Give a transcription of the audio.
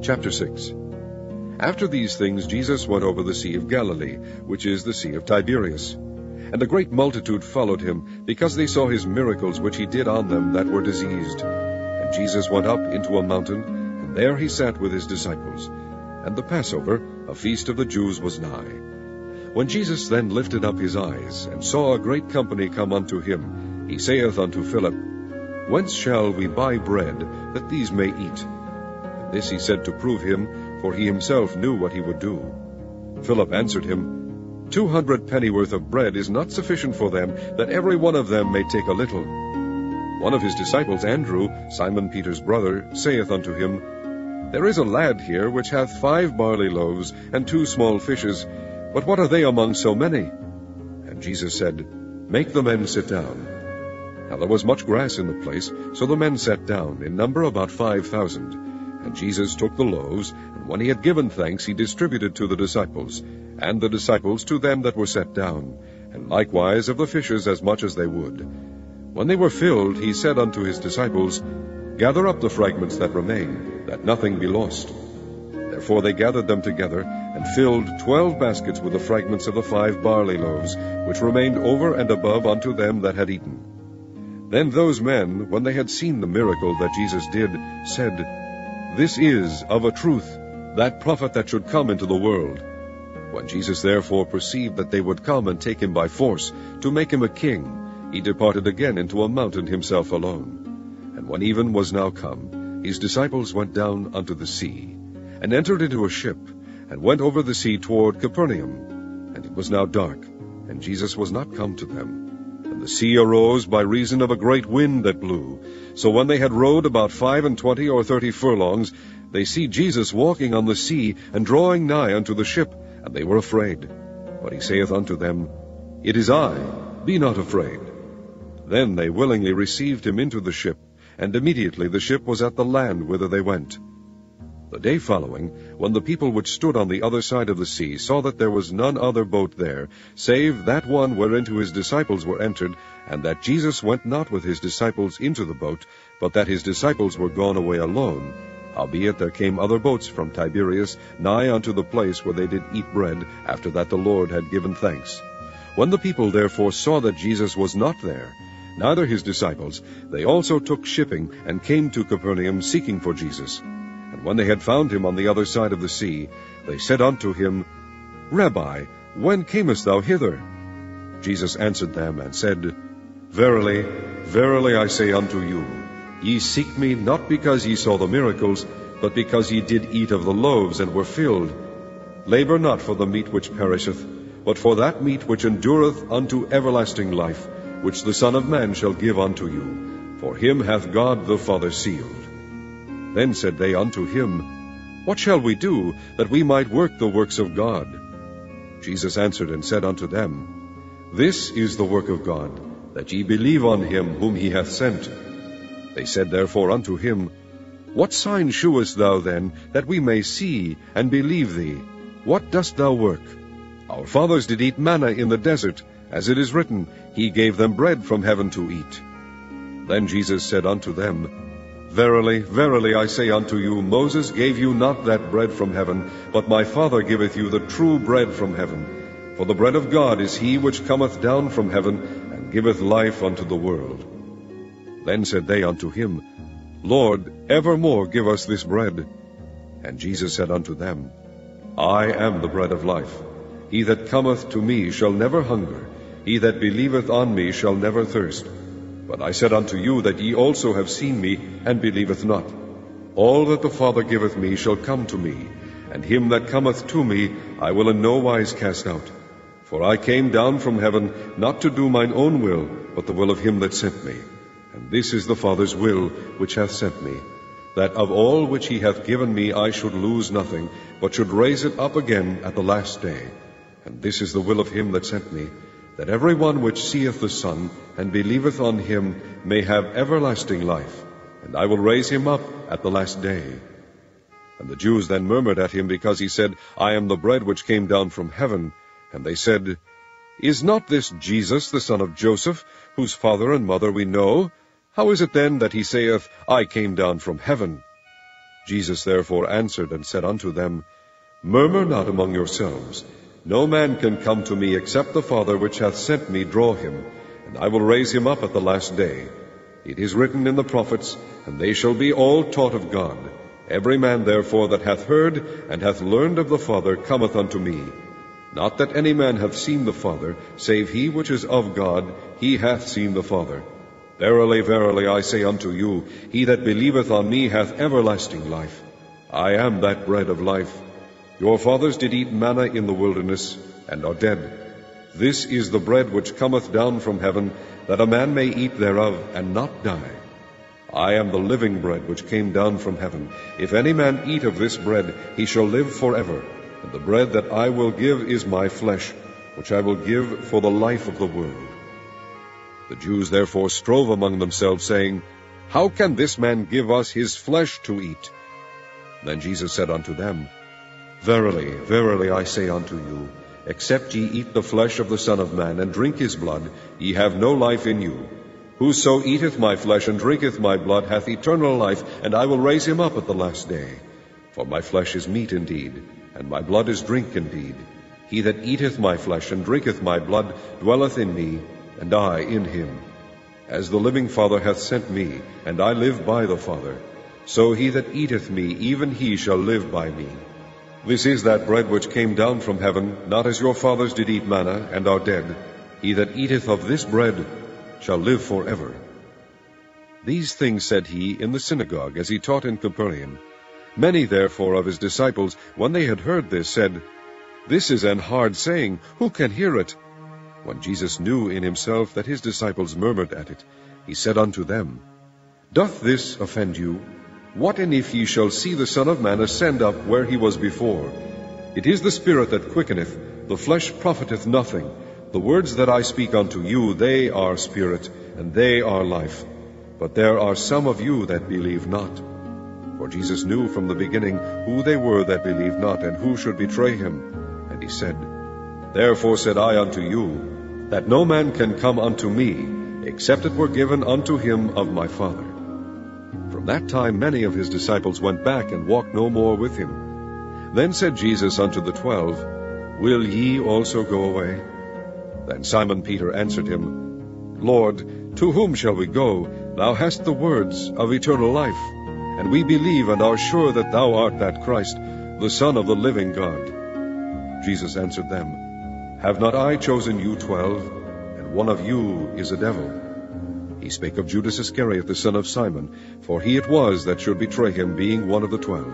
Chapter 6. After these things Jesus went over the Sea of Galilee, which is the Sea of Tiberias. And a great multitude followed him, because they saw his miracles which he did on them that were diseased. And Jesus went up into a mountain, and there he sat with his disciples. And the Passover, a feast of the Jews, was nigh. When Jesus then lifted up his eyes, and saw a great company come unto him, he saith unto Philip, Whence shall we buy bread, that these may eat? And this he said to prove him, for he himself knew what he would do. Philip answered him, 200 pennyworth of bread is not sufficient for them, that every one of them may take a little. One of his disciples, Andrew, Simon Peter's brother, saith unto him, There is a lad here which hath 5 barley loaves, and 2 small fishes, but what are they among so many? And Jesus said, Make the men sit down. Now there was much grass in the place, so the men sat down, in number about 5,000. And Jesus took the loaves, and when he had given thanks, he distributed to the disciples, and the disciples to them that were set down, and likewise of the fishes as much as they would. When they were filled, he said unto his disciples, Gather up the fragments that remain, that nothing be lost. Therefore they gathered them together, and filled 12 baskets with the fragments of the 5 barley loaves, which remained over and above unto them that had eaten. Then those men, when they had seen the miracle that Jesus did, said, This is, of a truth, that prophet that should come into the world. When Jesus therefore perceived that they would come and take him by force, to make him a king, he departed again into a mountain himself alone. And when even was now come, his disciples went down unto the sea, and entered into a ship, and went over the sea toward Capernaum. And it was now dark, and Jesus was not come to them. And the sea arose by reason of a great wind that blew. So when they had rowed about 25 or 30 furlongs, they see Jesus walking on the sea, and drawing nigh unto the ship, and they were afraid. But he saith unto them, It is I, be not afraid. Then they willingly received him into the ship, and immediately the ship was at the land whither they went. The day following, when the people which stood on the other side of the sea saw that there was none other boat there, save that one whereinto his disciples were entered, and that Jesus went not with his disciples into the boat, but that his disciples were gone away alone, howbeit there came other boats from Tiberias nigh unto the place where they did eat bread, after that the Lord had given thanks. When the people therefore saw that Jesus was not there, neither his disciples, they also took shipping, and came to Capernaum, seeking for Jesus. And when they had found him on the other side of the sea, they said unto him, Rabbi, when camest thou hither? Jesus answered them, and said, Verily, verily I say unto you, ye seek me not because ye saw the miracles, but because ye did eat of the loaves, and were filled. Labor not for the meat which perisheth, but for that meat which endureth unto everlasting life, which the Son of Man shall give unto you. For him hath God the Father sealed. Then said they unto him, What shall we do, that we might work the works of God? Jesus answered and said unto them, This is the work of God, that ye believe on him whom he hath sent. They said therefore unto him, What sign shewest thou then, that we may see and believe thee? What dost thou work? Our fathers did eat manna in the desert, as it is written, He gave them bread from heaven to eat. Then Jesus said unto them, Verily, verily, I say unto you, Moses gave you not that bread from heaven, but my Father giveth you the true bread from heaven. For the bread of God is he which cometh down from heaven, and giveth life unto the world. Then said they unto him, Lord, evermore give us this bread. And Jesus said unto them, I am the bread of life. He that cometh to me shall never hunger, he that believeth on me shall never thirst. But I said unto you that ye also have seen me, and believeth not. All that the Father giveth me shall come to me, and him that cometh to me I will in no wise cast out. For I came down from heaven, not to do mine own will, but the will of him that sent me. And this is the Father's will which hath sent me, that of all which he hath given me I should lose nothing, but should raise it up again at the last day. And this is the will of him that sent me, that every one which seeth the Son, and believeth on him, may have everlasting life, and I will raise him up at the last day. And the Jews then murmured at him, because he said, I am the bread which came down from heaven. And they said, Is not this Jesus the son of Joseph, whose father and mother we know? How is it then that he saith, I came down from heaven? Jesus therefore answered and said unto them, Murmur not among yourselves. No man can come to me except the Father which hath sent me draw him, and I will raise him up at the last day. It is written in the prophets, and they shall be all taught of God. Every man therefore that hath heard and hath learned of the Father cometh unto me. Not that any man hath seen the Father, save he which is of God, he hath seen the Father. Verily, verily, I say unto you, he that believeth on me hath everlasting life. I am that bread of life. Your fathers did eat manna in the wilderness, and are dead. This is the bread which cometh down from heaven, that a man may eat thereof, and not die. I am the living bread which came down from heaven. If any man eat of this bread, he shall live forever. And the bread that I will give is my flesh, which I will give for the life of the world. The Jews therefore strove among themselves, saying, How can this man give us his flesh to eat? Then Jesus said unto them, Verily, verily, I say unto you, except ye eat the flesh of the Son of Man, and drink his blood, ye have no life in you. Whoso eateth my flesh and drinketh my blood hath eternal life, and I will raise him up at the last day. For my flesh is meat indeed, and my blood is drink indeed. He that eateth my flesh and drinketh my blood dwelleth in me, and I in him. As the living Father hath sent me, and I live by the Father, so he that eateth me, even he shall live by me. This is that bread which came down from heaven, not as your fathers did eat manna, and are dead. He that eateth of this bread shall live forever. These things said he in the synagogue, as he taught in Capernaum. Many therefore of his disciples, when they had heard this, said, This is an hard saying, who can hear it? When Jesus knew in himself that his disciples murmured at it, he said unto them, Doth this offend you? What then if ye shall see the Son of Man ascend up where he was before? It is the Spirit that quickeneth, the flesh profiteth nothing. The words that I speak unto you, they are spirit, and they are life. But there are some of you that believe not. For Jesus knew from the beginning who they were that believed not, and who should betray him. And he said, Therefore said I unto you, that no man can come unto me, except it were given unto him of my Father. From that time many of his disciples went back, and walked no more with him. Then said Jesus unto the 12, Will ye also go away? Then Simon Peter answered him, Lord, to whom shall we go? Thou hast the words of eternal life, and we believe and are sure that thou art that Christ, the Son of the living God. Jesus answered them, Have not I chosen you 12, and one of you is a devil? He spake of Judas Iscariot, the son of Simon, for he it was that should betray him, being one of the 12.